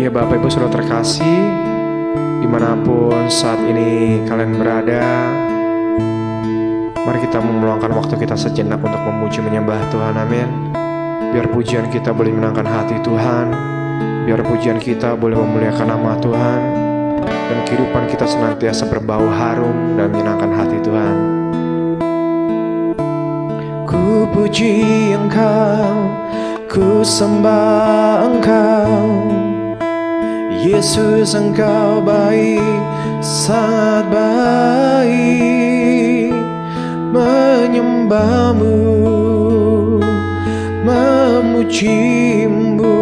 Iya Bapak Ibu Saudara terkasih, dimanapun saat ini kalian berada, mari kita meluangkan waktu kita sejenak untuk memuji menyembah Tuhan, amin. Biar pujian kita boleh menangkan hati Tuhan, biar pujian kita boleh memuliakan nama Tuhan, dan kehidupan kita senantiasa berbau harum dan menyenangkan hati Tuhan. Ku puji Engkau, ku sembah Engkau, Yesus, Engkau baik, sangat baik. Menyembahmu, memujimu,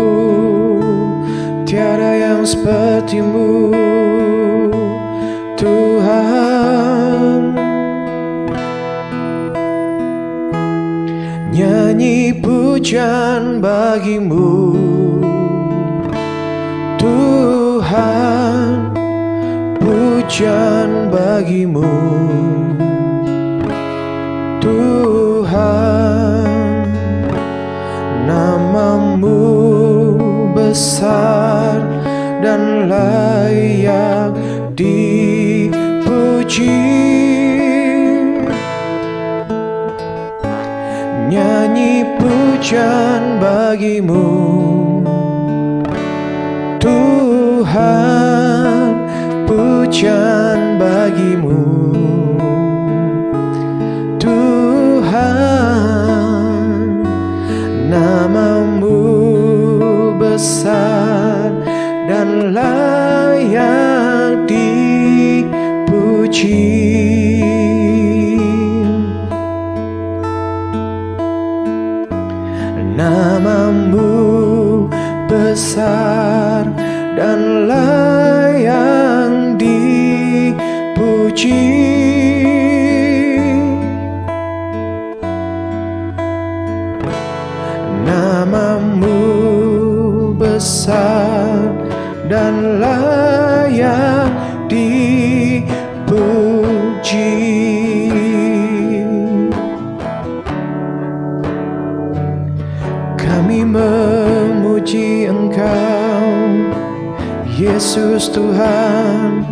tiada yang sepertimu, Tuhan. Nyanyi pujian bagimu, Tuhan, pujian bagimu, Tuhan. Namamu besar dan layak dipuji. Nyanyi pujian bagimu, Tuhan, pujian bagimu, Tuhan. Namamu besar dan layak dipuji. Namamu besar dan layak dipuji. Namamu besar dan layak dipuji. Kami memuji Engkau, Yesus Tuhan.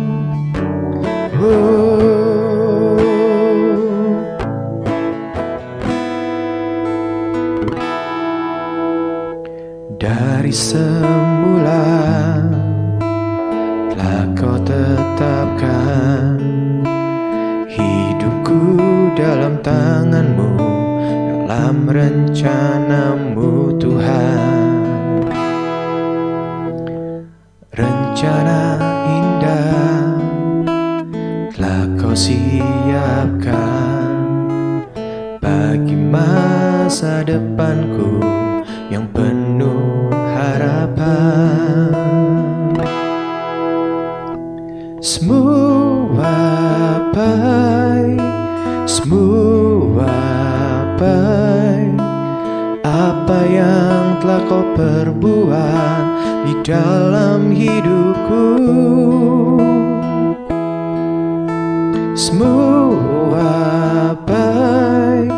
Oh, dari semula telah Kau tetapkan hidupku dalam tangan-Mu, dalam rencana-Mu Tuhan. Rencana indah telah Kau siapkan bagi masa depanku yang penuh harapan. Semua baik, semua baik, apa yang telah Kau perbuat di dalam hidupku. Semua baik,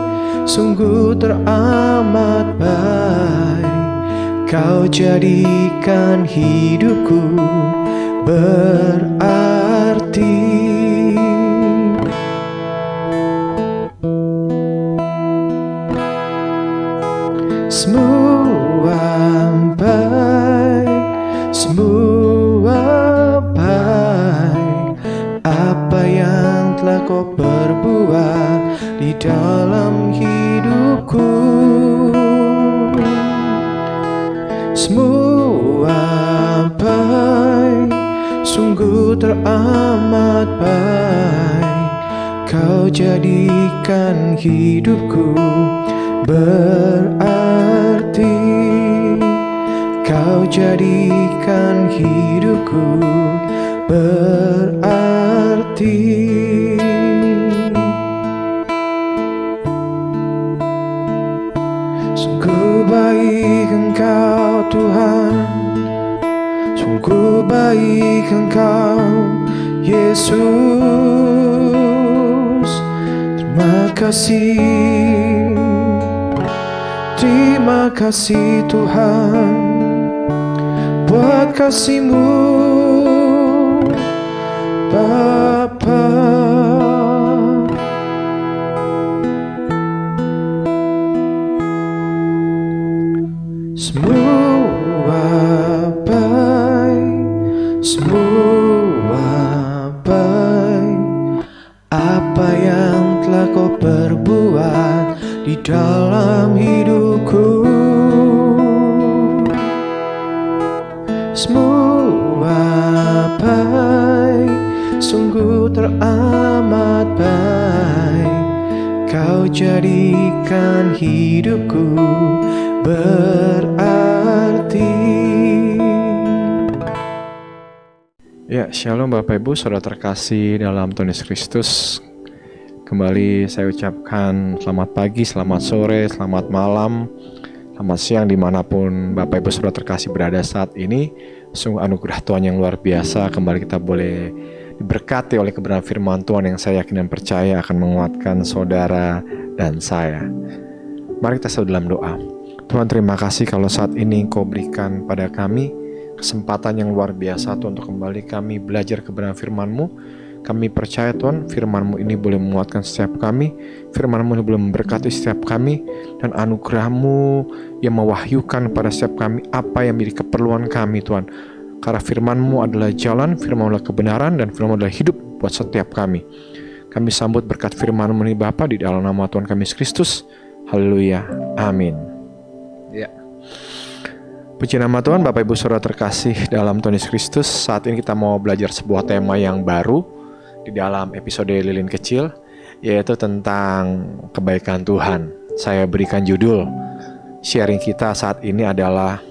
sungguh teramat baik. Kau jadikan hidupku berarti. Semua baik, semua baik, apa yang telah Kau perbuat di dalam hidupku. Semua baik, sungguh teramat baik. Kau jadikan hidupku berarti. Kau jadikan hidupku berarti. Sungguh baik Engkau Tuhan, sungguh baik Engkau Yesus. Terima kasih, terima kasih Tuhan. buat kasih-Mu Bapa. Semua baik, semua baik, apa yang telah Kau perbuat di dalam hidupku. Semua baik, sungguh teramat baik, Kau jadikan hidupku berarti. Ya, shalom Bapak Ibu, saudara terkasih dalam Tuhan Yesus Kristus. Kembali saya ucapkan selamat pagi, selamat sore, selamat malam, selamat siang dimanapun Bapak Ibu saudara terkasih berada saat ini. Sungguh anugerah Tuhan yang luar biasa. Kembali kita boleh diberkati oleh kebenaran firman Tuhan yang saya yakin dan percaya akan menguatkan saudara dan saya. Mari kita selalu dalam doa. Tuhan, terima kasih kalau saat ini Engkau berikan pada kami kesempatan yang luar biasa Tuhan untuk kembali kami belajar kebenaran firman-Mu. Kami percaya Tuhan, firman-Mu ini boleh menguatkan setiap kami, firman-Mu ini boleh memberkati setiap kami, dan anugerah-Mu yang mewahyukan pada setiap kami apa yang menjadi keperluan kami Tuhan. Karena firman-Mu adalah jalan, firman-Mu adalah kebenaran, dan firman-Mu adalah hidup buat setiap kami. Kami sambut berkat firman-Mu ini Bapa di dalam nama Tuhan kami Yesus Kristus. Haleluya, amin. Ya. Puji nama Tuhan, Bapak Ibu saudara terkasih dalam Tuhan Yesus Kristus. Saat ini kita mau belajar sebuah tema yang baru di dalam episode Lilin Kecil, yaitu tentang kebaikan Tuhan. Saya berikan judul sharing kita saat ini adalah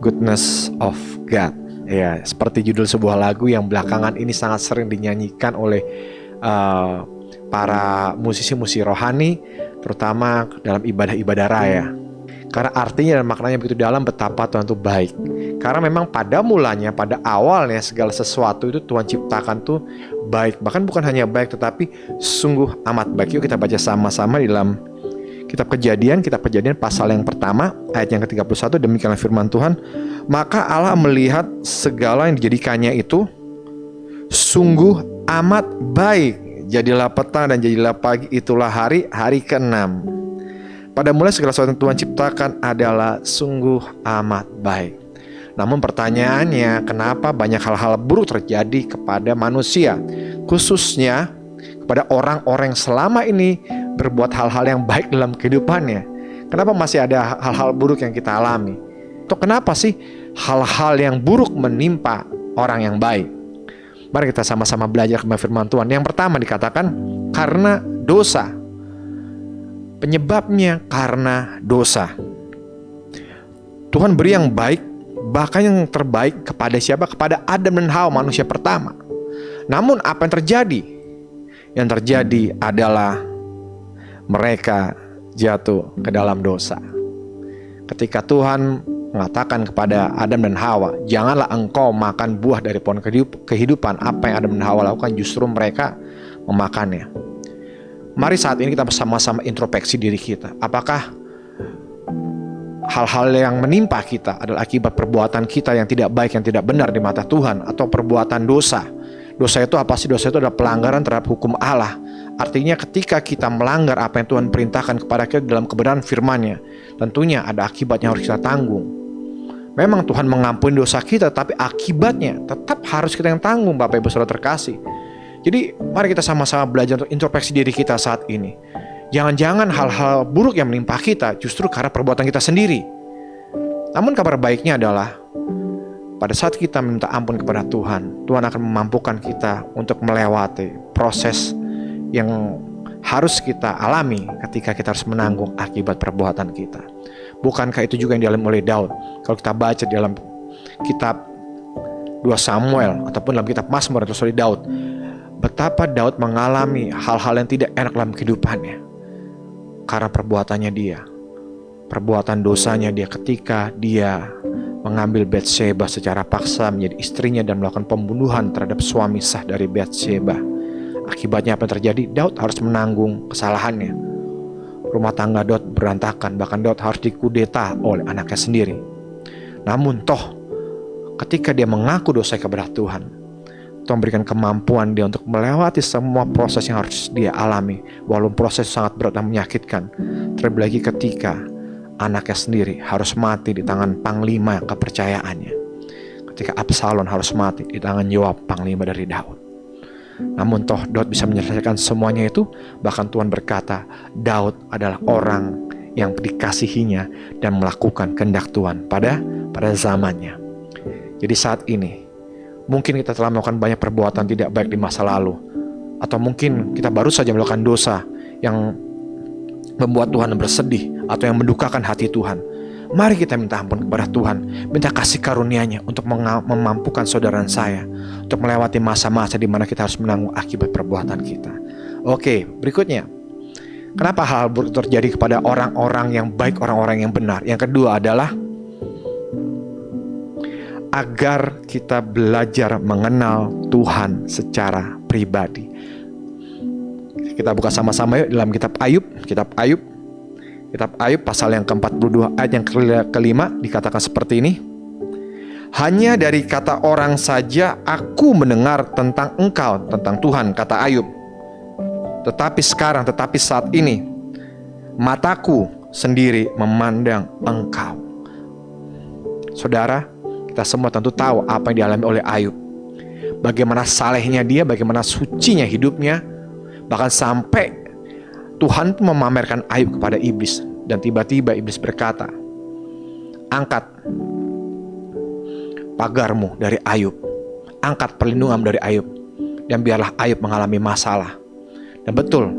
Goodness of God. Ya, seperti judul sebuah lagu yang belakangan ini sangat sering dinyanyikan oleh para musisi-musisi rohani, terutama dalam ibadah-ibadah raya. Karena artinya dan maknanya begitu dalam betapa Tuhan itu baik. Karena memang pada mulanya, pada awalnya segala sesuatu itu Tuhan ciptakan tuh baik. Bahkan bukan hanya baik tetapi sungguh amat baik. Yuk kita baca sama-sama di dalam kitab Kejadian pasal yang pertama ayat yang ke-31. Demikianlah firman Tuhan. Maka Allah melihat segala yang dijadikannya itu sungguh amat baik. Jadilah petang dan jadilah pagi, itulah hari ke-6. Pada mulai segala sesuatu yang Tuhan ciptakan adalah sungguh amat baik. Namun pertanyaannya, kenapa banyak hal-hal buruk terjadi kepada manusia, khususnya kepada orang-orang yang selama ini berbuat hal-hal yang baik dalam kehidupannya? Kenapa masih ada hal-hal buruk yang kita alami? Atau kenapa sih hal-hal yang buruk menimpa orang yang baik? Mari kita sama-sama belajar kebenaran firman Tuhan. Yang pertama dikatakan karena dosa. Penyebabnya karena dosa. Tuhan beri yang baik, bahkan yang terbaik kepada siapa? Kepada Adam dan Hawa, manusia pertama. Namun apa yang terjadi? Yang terjadi adalah mereka jatuh ke dalam dosa. Ketika Tuhan mengatakan kepada Adam dan Hawa, janganlah engkau makan buah dari pohon kehidupan, apa yang Adam dan Hawa lakukan? Justru mereka memakannya. Mari saat ini kita bersama-sama introspeksi diri kita. Apakah hal-hal yang menimpa kita adalah akibat perbuatan kita yang tidak baik, yang tidak benar di mata Tuhan, atau perbuatan dosa? Dosa itu apa sih? Dosa itu adalah pelanggaran terhadap hukum Allah. Artinya ketika kita melanggar apa yang Tuhan perintahkan kepada kita dalam kebenaran firman-Nya, tentunya ada akibat yang harus kita tanggung. Memang Tuhan mengampuni dosa kita, tapi akibatnya tetap harus kita yang tanggung, Bapak Ibu saudara terkasih. Jadi mari kita sama-sama belajar untuk introspeksi diri kita saat ini. Jangan-jangan hal-hal buruk yang menimpa kita justru karena perbuatan kita sendiri. Namun kabar baiknya adalah pada saat kita minta ampun kepada Tuhan, Tuhan akan memampukan kita untuk melewati proses yang harus kita alami ketika kita harus menanggung akibat perbuatan kita. Bukankah itu juga yang dialami oleh Daud? Kalau kita baca dalam kitab 2 Samuel ataupun dalam kitab Mazmur atau Daud, betapa Daud mengalami hal-hal yang tidak enak dalam kehidupannya karena perbuatannya dia, perbuatan dosanya dia ketika dia mengambil Batsheba secara paksa menjadi istrinya dan melakukan pembunuhan terhadap suami sah dari Batsheba. Akibatnya apa yang terjadi? Daud harus menanggung kesalahannya. Rumah tangga Daud berantakan, bahkan Daud harus dikudeta oleh anaknya sendiri. Namun toh ketika dia mengaku dosa kepada Tuhan, Tuhan berikan kemampuan dia untuk melewati semua proses yang harus dia alami, walaupun proses sangat berat dan menyakitkan. Terlebih lagi ketika anaknya sendiri harus mati di tangan panglima kepercayaannya, ketika Absalom harus mati di tangan Yoab, panglima dari Daud. Namun toh Daud bisa menyelesaikan semuanya itu. Bahkan Tuhan berkata, Daud adalah orang yang dikasihinya dan melakukan kehendak Tuhan pada zamannya. Jadi saat ini mungkin kita telah melakukan banyak perbuatan tidak baik di masa lalu, atau mungkin kita baru saja melakukan dosa yang membuat Tuhan bersedih atau yang mendukakan hati Tuhan. Mari kita minta ampun kepada Tuhan, minta kasih karunia-Nya untuk memampukan saudara dan saya untuk melewati masa-masa di mana kita harus menanggung akibat perbuatan kita. Oke, berikutnya, kenapa hal buruk terjadi kepada orang-orang yang baik, orang-orang yang benar? Yang kedua adalah agar kita belajar mengenal Tuhan secara pribadi. Kita buka sama-sama yuk dalam kitab Ayub pasal yang ke-42 ayat yang kelima, dikatakan seperti ini. Hanya dari kata orang saja aku mendengar tentang engkau, tentang Tuhan, kata Ayub. Tetapi saat ini mataku sendiri memandang engkau. Saudara, kita semua tentu tahu apa yang dialami oleh Ayub. Bagaimana salehnya dia, bagaimana sucinya hidupnya. Bahkan sampai Tuhan pun memamerkan Ayub kepada iblis. Dan tiba-tiba iblis berkata, angkat pagarmu dari Ayub, angkat perlindungan dari Ayub, dan biarlah Ayub mengalami masalah. Dan betul,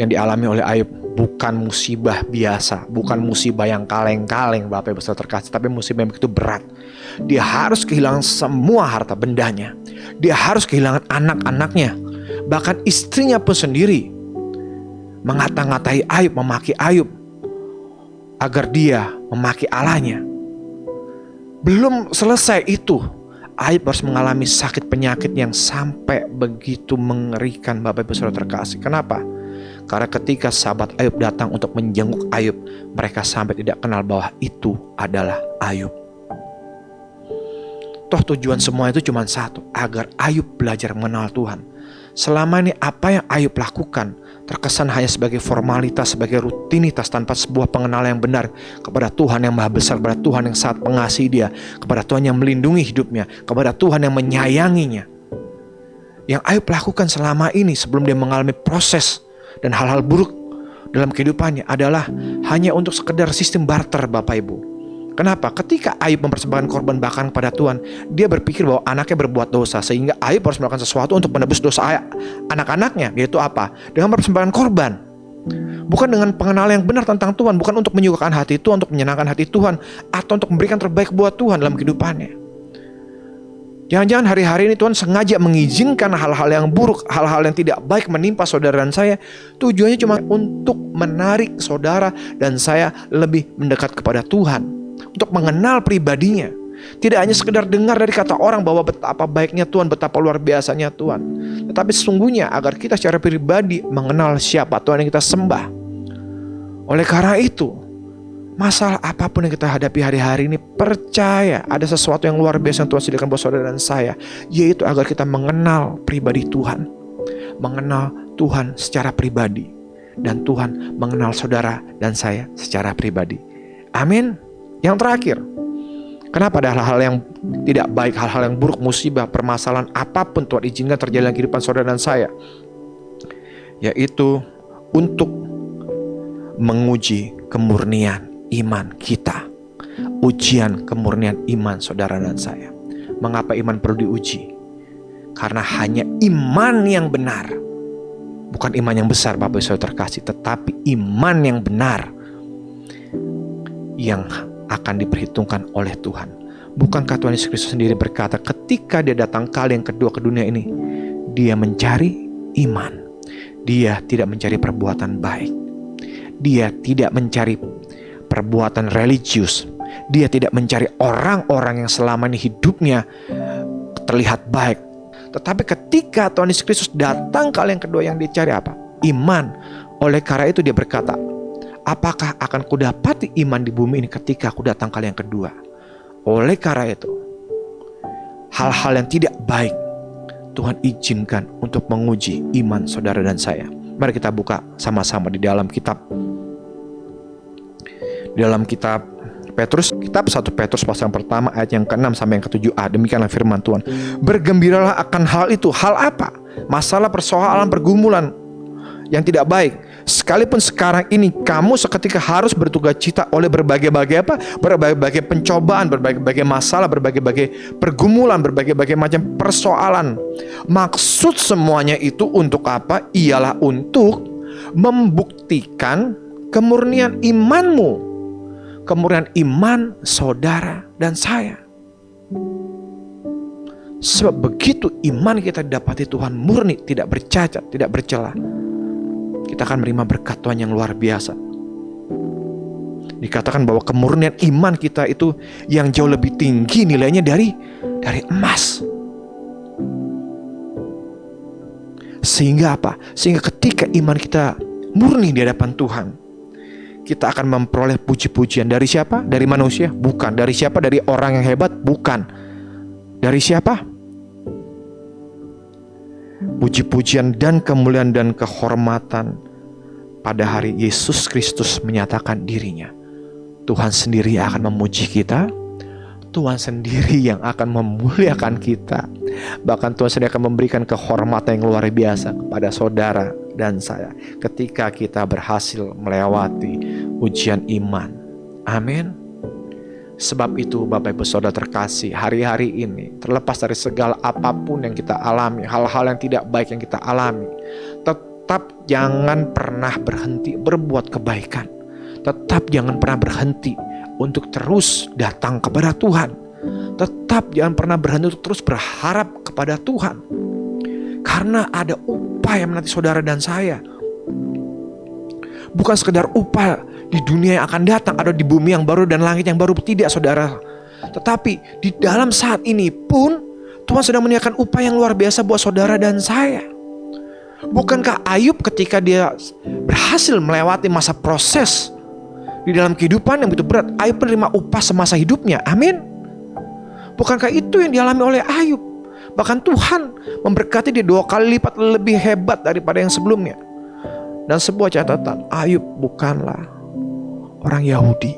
yang dialami oleh Ayub bukan musibah biasa, bukan musibah yang kaleng-kaleng Bapak Ibu Saudara terkasih, tapi musibah yang begitu berat. Dia harus kehilangan semua harta bendanya, dia harus kehilangan anak-anaknya, bahkan istrinya pun sendiri mengata-ngatai Ayub, memaki Ayub agar dia memaki Allahnya. Belum selesai itu, Ayub harus mengalami sakit penyakit yang sampai begitu mengerikan Bapak Ibu Saudara terkasih. Kenapa? Karena ketika sahabat Ayub datang untuk menjenguk Ayub, mereka sampai tidak kenal bahwa itu adalah Ayub. Toh tujuan semua itu cuma satu, agar Ayub belajar mengenal Tuhan. Selama ini apa yang Ayub lakukan terkesan hanya sebagai formalitas, sebagai rutinitas tanpa sebuah pengenalan yang benar kepada Tuhan yang maha besar, kepada Tuhan yang sangat mengasihi dia, kepada Tuhan yang melindungi hidupnya, kepada Tuhan yang menyayanginya. Yang Ayub lakukan selama ini sebelum dia mengalami proses dan hal-hal buruk dalam kehidupannya adalah hanya untuk sekedar sistem barter Bapak Ibu. Kenapa? Ketika Ayub mempersembahkan korban bakaran kepada Tuhan, dia berpikir bahwa anaknya berbuat dosa, sehingga Ayub harus melakukan sesuatu untuk menebus dosa anak-anaknya, yaitu apa? Dengan mempersembahkan korban. Bukan dengan pengenalan yang benar tentang Tuhan, bukan untuk menyukakan hati Tuhan, untuk menyenangkan hati Tuhan, atau untuk memberikan terbaik buat Tuhan dalam kehidupannya. Jangan-jangan hari-hari ini Tuhan sengaja mengizinkan hal-hal yang buruk, hal-hal yang tidak baik menimpa saudara dan saya. Tujuannya cuma untuk menarik saudara dan saya lebih mendekat kepada Tuhan, untuk mengenal pribadinya. Tidak hanya sekedar dengar dari kata orang bahwa betapa baiknya Tuhan, betapa luar biasanya Tuhan, tetapi sesungguhnya agar kita secara pribadi mengenal siapa Tuhan yang kita sembah. Oleh karena itu, masalah apapun yang kita hadapi hari-hari ini, percaya ada sesuatu yang luar biasa yang Tuhan sediakan buat saudara dan saya, yaitu agar kita mengenal pribadi Tuhan, mengenal Tuhan secara pribadi, dan Tuhan mengenal saudara dan saya secara pribadi. Amin. Yang terakhir, kenapa ada hal-hal yang tidak baik, hal-hal yang buruk, musibah, permasalahan apapun Tuhan izinkan terjadi dalam kehidupan saudara dan saya? Yaitu untuk menguji kemurnian iman kita. Ujian kemurnian iman saudara dan saya. Mengapa iman perlu diuji? Karena hanya iman yang benar, bukan iman yang besar Bapak Ibu Saudara terkasih, tetapi iman yang benar yang akan diperhitungkan oleh Tuhan. Bukankah Tuhan Yesus Kristus sendiri berkata ketika dia datang kali yang kedua ke dunia ini, dia mencari iman. Dia tidak mencari perbuatan baik. Dia tidak mencari perbuatan religius. Dia tidak mencari orang-orang yang selama ini hidupnya terlihat baik. Tetapi ketika Tuhan Yesus Kristus datang kali yang kedua, yang dicari apa? Iman. Oleh karena itu dia berkata, apakah akan kudapati iman di bumi ini ketika aku datang kali yang kedua? Oleh karena itu, hal-hal yang tidak baik Tuhan izinkan untuk menguji iman saudara dan saya. Mari kita buka sama-sama di dalam kitab Petrus, kitab 1 Petrus pasal yang pertama ayat yang ke-6 sampai yang ke-7a. Demikianlah firman Tuhan. Bergembiralah akan hal itu. Hal apa? Masalah, persoalan, pergumulan yang tidak baik. Sekalipun sekarang ini kamu seketika harus bertukar-cita oleh berbagai-bagai pencobaan, berbagai-bagai masalah, berbagai-bagai pergumulan, berbagai-bagai macam persoalan. Maksud semuanya itu untuk apa? Ialah untuk membuktikan kemurnian imanmu, kemurnian iman saudara dan saya. Sebab begitu iman kita didapati Tuhan murni, tidak bercacat, tidak bercela, kita akan menerima berkat Tuhan yang luar biasa. Dikatakan bahwa kemurnian iman kita itu yang jauh lebih tinggi nilainya dari emas. Sehingga apa? Sehingga ketika iman kita murni di hadapan Tuhan, kita akan memperoleh puji-pujian dari siapa? Dari manusia? Bukan. Dari siapa? Dari orang yang hebat? Bukan. Dari siapa? Puji-pujian dan kemuliaan dan kehormatan pada hari Yesus Kristus menyatakan dirinya. Tuhan sendiri akan memuji kita. Tuhan sendiri yang akan memuliakan kita. Bahkan Tuhan sendiri akan memberikan kehormatan yang luar biasa kepada saudara dan saya ketika kita berhasil melewati ujian iman. Amin. Sebab itu Bapak Ibu Saudara terkasih, hari-hari ini terlepas dari segala apapun yang kita alami, hal-hal yang tidak baik yang kita alami, tetap jangan pernah berhenti berbuat kebaikan. Tetap jangan pernah berhenti untuk terus datang kepada Tuhan. Tetap jangan pernah berhenti untuk terus berharap kepada Tuhan. Karena ada upah yang menanti saudara dan saya. Bukan sekedar upah di dunia yang akan datang, ada di bumi yang baru dan langit yang baru, tidak saudara. Tetapi di dalam saat ini pun Tuhan sedang menyediakan upah yang luar biasa buat saudara dan saya. Bukankah Ayub ketika dia berhasil melewati masa proses di dalam kehidupan yang begitu berat, Ayub menerima upah semasa hidupnya? Amin. Bukankah itu yang dialami oleh Ayub? Bahkan Tuhan memberkati dia 2 kali lipat lebih hebat daripada yang sebelumnya. Dan sebuah catatan, Ayub bukanlah orang Yahudi.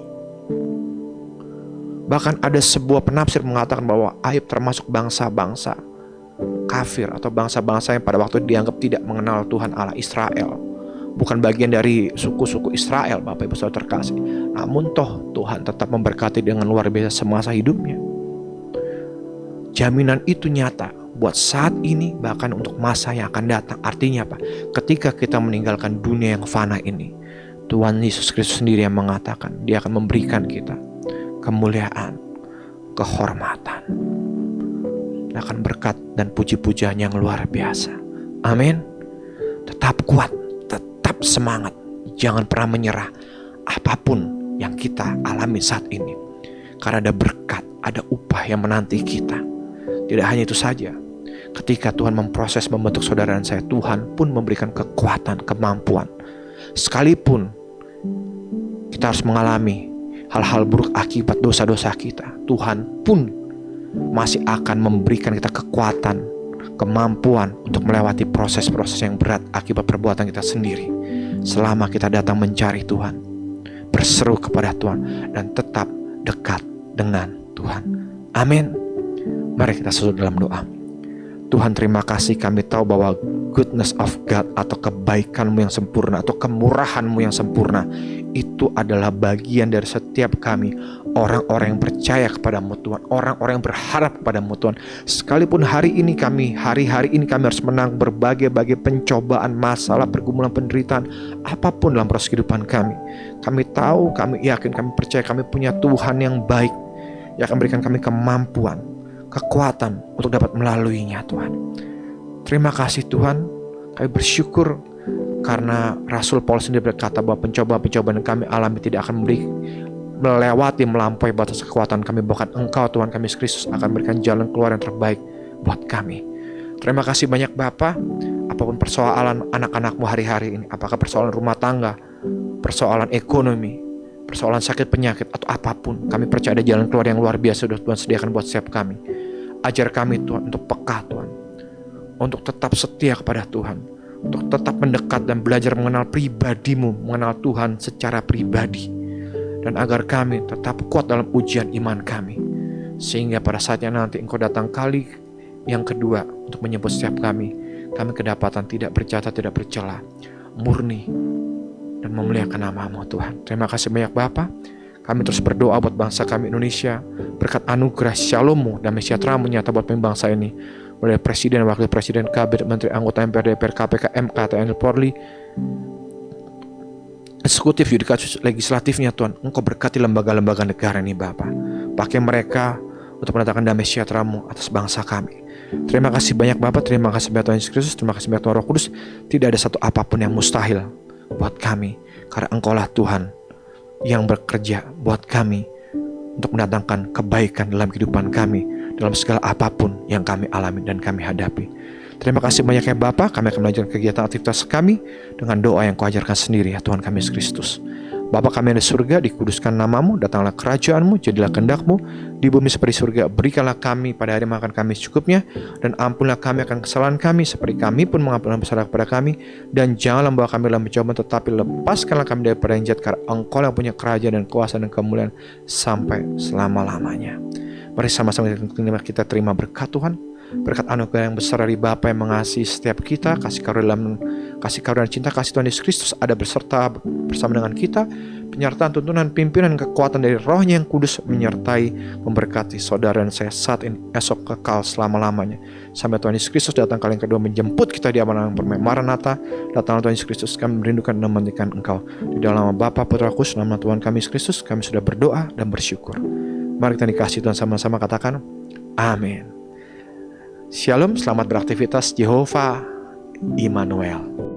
Bahkan ada sebuah penafsir mengatakan bahwa Ayub termasuk bangsa-bangsa kafir atau bangsa-bangsa yang pada waktu dianggap tidak mengenal Tuhan Allah, Israel. Bukan bagian dari suku-suku Israel, Bapak Ibu Saudara terkasih. Namun toh Tuhan tetap memberkati dengan luar biasa semasa hidupnya. Jaminan itu nyata buat saat ini, bahkan untuk masa yang akan datang. Artinya apa? Ketika kita meninggalkan dunia yang fana ini, Tuhan Yesus Kristus sendiri yang mengatakan Dia akan memberikan kita kemuliaan, kehormatan, akan berkat dan puji-pujian yang luar biasa. Amin. Tetap kuat, tetap semangat, jangan pernah menyerah apapun yang kita alami saat ini. Karena ada berkat, ada upah yang menanti kita. Tidak hanya itu saja, ketika Tuhan memproses membentuk saudara dan saya, Tuhan pun memberikan kekuatan, kemampuan. Sekalipun kita harus mengalami hal-hal buruk akibat dosa-dosa kita, Tuhan pun masih akan memberikan kita kekuatan, kemampuan untuk melewati proses-proses yang berat akibat perbuatan kita sendiri. Selama kita datang mencari Tuhan, berseru kepada Tuhan, dan tetap dekat dengan Tuhan. Amin. Mari kita sujud dalam doa. Tuhan, terima kasih, kami tahu bahwa goodness of God atau kebaikan-Mu yang sempurna atau kemurahan-Mu yang sempurna itu adalah bagian dari setiap kami, orang-orang yang percaya kepada-Mu Tuhan, orang-orang yang berharap kepada-Mu Tuhan. Sekalipun hari ini kami harus menang berbagai-bagai pencobaan, masalah, pergumulan, penderitaan, apapun dalam proses kehidupan kami. Kami tahu, kami yakin, kami percaya kami punya Tuhan yang baik yang akan berikan kami kemampuan, kekuatan untuk dapat melaluinya, Tuhan. Terima kasih Tuhan, kami bersyukur karena Rasul Paulus sendiri berkata bahwa pencobaan-pencobaan yang kami alami tidak akan melampaui batas kekuatan kami. Bahkan Engkau Tuhan kami Yesus Kristus akan memberikan jalan keluar yang terbaik buat kami. Terima kasih banyak Bapa. Apapun persoalan anak-anak-Mu hari-hari ini, apakah persoalan rumah tangga, persoalan ekonomi, persoalan sakit penyakit, atau apapun, kami percaya ada jalan keluar yang luar biasa sudah Tuhan sediakan buat setiap kami. Ajar kami Tuhan untuk peka Tuhan, untuk tetap setia kepada Tuhan, untuk tetap mendekat dan belajar mengenal pribadi-Mu, mengenal Tuhan secara pribadi. Dan agar kami tetap kuat dalam ujian iman kami, sehingga pada saatnya nanti Engkau datang kali yang kedua untuk menyebut setiap kami kedapatan tidak bercacat, tidak bercela, murni, dan memuliakan nama-Mu Tuhan. Terima kasih banyak Bapa. Kami terus berdoa buat bangsa kami Indonesia, berkat anugerah Shalom-Mu dan sejahtera-Mu nyata buat bangsa ini, mulai Presiden, Wakil Presiden, Kabinet, Menteri, Anggota MPR, DPR, KPK, MK, TNI, Polri, eksekutif, yudikatif, legislatifnya Tuhan. Engkau berkati lembaga-lembaga negara ini Bapa. Pakai mereka untuk mendatangkan damai sejahtera-Mu atas bangsa kami. Terima kasih banyak Bapa, terima kasih banyak Tuhan Yesus Kristus, terima kasih banyak Tuhan Roh Kudus. Tidak ada satu apapun yang mustahil buat kami, karena Engkaulah Tuhan yang bekerja buat kami untuk mendatangkan kebaikan dalam kehidupan kami, dalam segala apapun yang kami alami dan kami hadapi. Terima kasih banyak ya Bapa. Kami akan melanjutkan kegiatan aktivitas kami dengan doa yang Kau ajarkan sendiri ya Tuhan kami Yesus Kristus. Bapa kami yang di surga, dikuduskan nama-Mu, datanglah kerajaan-Mu, jadilah kehendak-Mu di bumi seperti surga. Berikanlah kami pada hari makan kami secukupnya, dan ampunlah kami akan kesalahan kami seperti kami pun mengampuni kesalahan kepada kami. Dan janganlah membawa kami dalam pencobaan, tetapi lepaskanlah kami daripada yang jahat, karena Engkau yang punya kerajaan dan kuasa dan kemuliaan sampai selama-lamanya. Mari sama-sama kita terima berkat Tuhan, berkat anugerah yang besar dari Bapa yang mengasihi setiap kita, kasih karunia dan cinta kasih Tuhan Yesus Kristus ada beserta bersama dengan kita, penyertaan, tuntunan, pimpinan, kekuatan dari Roh-Nya yang kudus menyertai, memberkati saudara dan saya saat ini, esok, kekal selama-lamanya. Sampai Tuhan Yesus Kristus datang kali yang kedua menjemput kita di amanah yang permai. Maranatha, datanglah Tuhan Yesus Kristus. Kami merindukan dan mementingkan Engkau. Di dalam nama Bapa, Putra, Kudus, nama Tuhan kami Yesus Kristus, kami sudah berdoa dan bersyukur. Mari kita dikasih Tuhan sama-sama katakan amin. Shalom, selamat beraktivitas. Jehovah Immanuel.